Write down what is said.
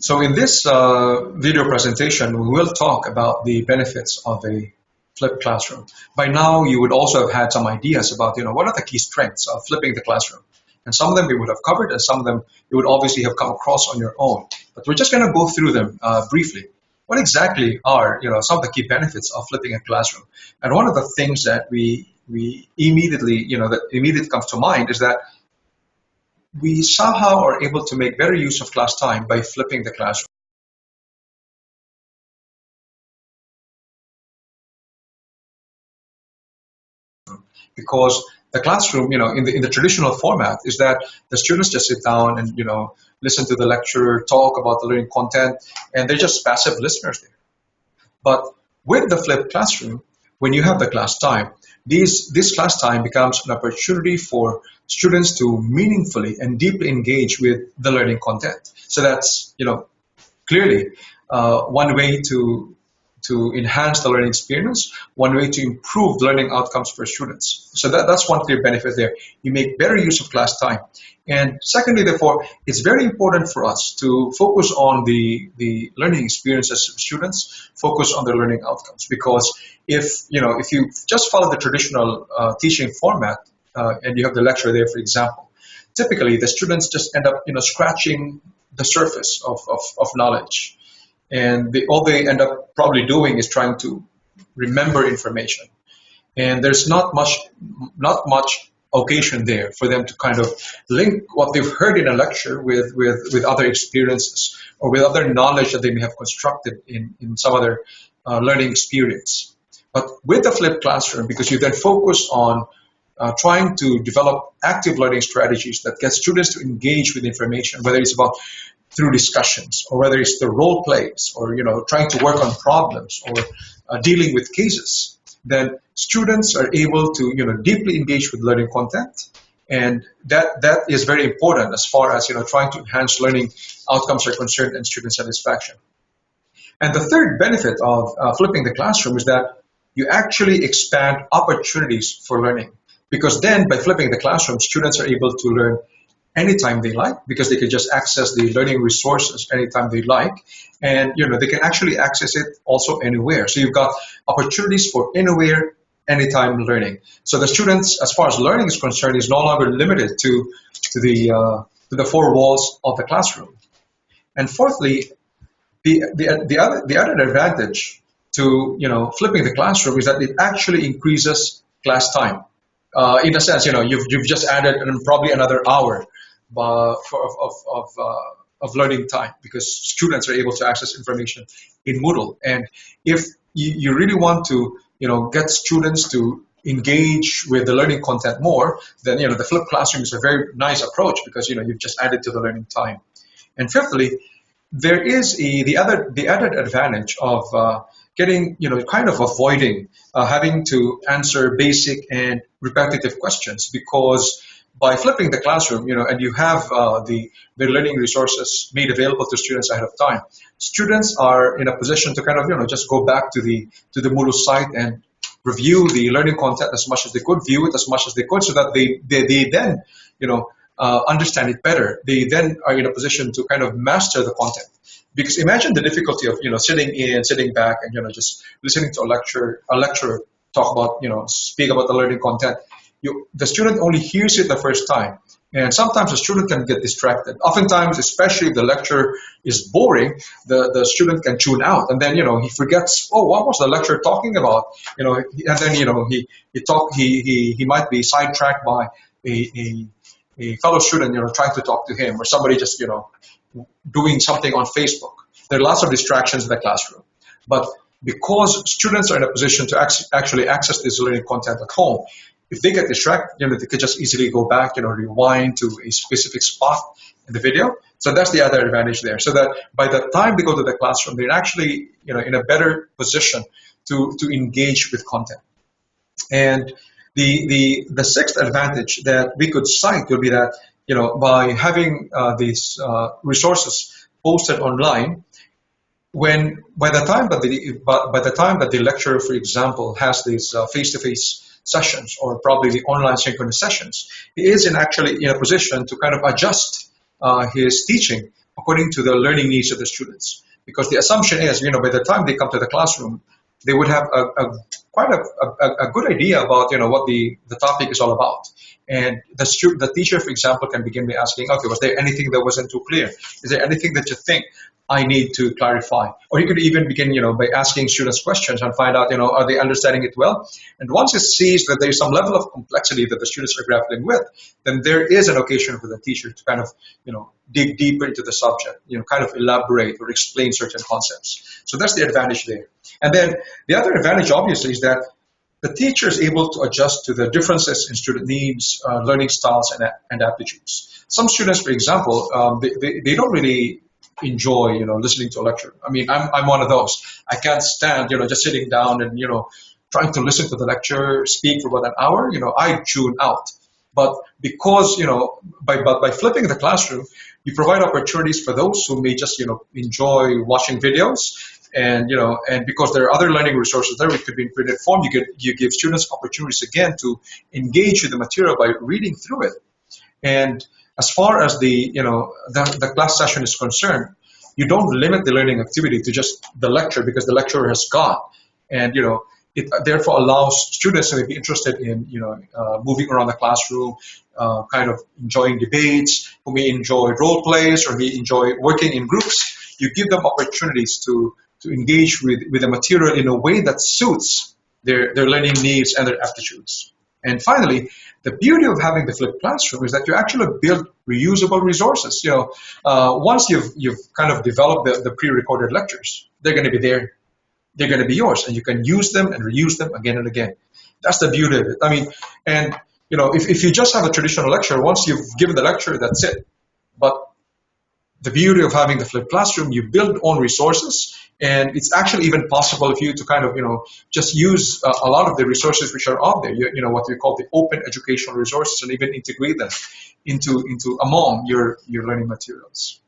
So in this video presentation, we will talk about the benefits of a flipped classroom. By now, you would also have had some ideas about, what are the key strengths of flipping the classroom. And some of them we would have covered, and some of them you would obviously have come across on your own. But we're just going to go through them briefly. What exactly are, some of the key benefits of flipping a classroom? And one of the things that we immediately, that immediately comes to mind is that we somehow are able to make better use of class time by flipping the classroom. Because the classroom, in the traditional format is that the students just sit down and, listen to the lecturer, talk about the learning content, and they're just passive listeners there. But with the flipped classroom, when you have the class time, this class time becomes an opportunity for students to meaningfully and deeply engage with the learning content. So that's, clearly one way to enhance the learning experience, one way to improve learning outcomes for students. So that's one clear benefit there. You make better use of class time. And secondly, therefore, it's very important for us to focus on the learning experiences of students, focus on their learning outcomes. Because if you just follow the traditional teaching format and you have the lecture there, for example, typically the students just end up scratching the surface of knowledge. And all they end up probably doing is trying to remember information. And there's not much occasion there for them to kind of link what they've heard in a lecture with other experiences or with other knowledge that they may have constructed in some other learning experience. But with the flipped classroom, because you then focus on trying to develop active learning strategies that get students to engage with information, whether it's about through discussions, or whether it's the role plays, or trying to work on problems, or dealing with cases, then students are able to deeply engage with learning content, and that is very important as far as trying to enhance learning outcomes are concerned and student satisfaction. And the third benefit of flipping the classroom is that you actually expand opportunities for learning, because then by flipping the classroom, students are able to learn anytime they like, because they can just access the learning resources anytime they like, and they can actually access it also anywhere. So you've got opportunities for anywhere, anytime learning. So the students, as far as learning is concerned, is no longer limited to the four walls of the classroom. And fourthly, the added advantage to flipping the classroom is that it actually increases class time. In a sense, you've just added probably another hour of learning time, because students are able to access information in Moodle. And if you really want to get students to engage with the learning content more, then the flipped classroom is a very nice approach, because you've just added to the learning time. And fifthly, there is the added advantage of getting kind of avoiding having to answer basic and repetitive questions, because by flipping the classroom, and you have the learning resources made available to students ahead of time, students are in a position to kind of just go back to the Moodle site and review the learning content as much as they could, view it as much as they could, so that they then understand it better. They then are in a position to kind of master the content. Because imagine the difficulty of sitting back and just listening to a lecturer talk about speak about the learning content. The student only hears it the first time, and sometimes the student can get distracted. Oftentimes, especially if the lecture is boring, the student can tune out, and then he forgets, oh, what was the lecturer talking about? And then he might be sidetracked by a fellow student trying to talk to him, or somebody just doing something on Facebook. There are lots of distractions in the classroom. But because students are in a position to actually access this learning content at home, if they get distracted, they could just easily go back, rewind to a specific spot in the video. So that's the other advantage there. So that by the time they go to the classroom, they're actually, in a better position to engage with content. And the sixth advantage that we could cite would be that, by having these resources posted online, by the time that the lecturer, for example, has these face-to-face sessions, or probably the online synchronous sessions, he is actually in a position to kind of adjust his teaching according to the learning needs of the students. Because the assumption is, by the time they come to the classroom, they would have quite a good idea about, what the topic is all about. And the teacher, for example, can begin by asking, okay, was there anything that wasn't too clear? Is there anything that you think I need to clarify? Or you could even begin, by asking students questions and find out, are they understanding it well? And once it sees that there's some level of complexity that the students are grappling with, then there is an occasion for the teacher to kind of, dig deeper into the subject, kind of elaborate or explain certain concepts. So that's the advantage there. And then the other advantage, obviously, is that the teacher is able to adjust to the differences in student needs, learning styles, and aptitudes. Some students, for example, they don't really enjoy, listening to a lecture. I mean, I'm one of those. I can't stand, just sitting down and, trying to listen to the lecturer speak for about an hour. I tune out. But because, by flipping the classroom, you provide opportunities for those who may just, enjoy watching videos. And because there are other learning resources there, which could be in printed form, you give students opportunities again to engage with the material by reading through it. And as far as the class session is concerned, you don't limit the learning activity to just the lecture because the lecturer has gone. And it therefore allows students who may be interested in moving around the classroom, kind of enjoying debates, who may enjoy role plays or may enjoy working in groups. You give them opportunities to engage with the material in a way that suits their learning needs and their aptitudes. And finally, the beauty of having the flipped classroom is that you actually build reusable resources. Once you've kind of developed the pre-recorded lectures, they're going to be there. They're going to be yours, and you can use them and reuse them again and again. That's the beauty of it. I mean, and if you just have a traditional lecture, once you've given the lecture, that's it. But the beauty of having the flipped classroom, you build own resources, and it's actually even possible for you to kind of, just use a lot of the resources which are out there, what we call the open educational resources, and even integrate them into among your learning materials.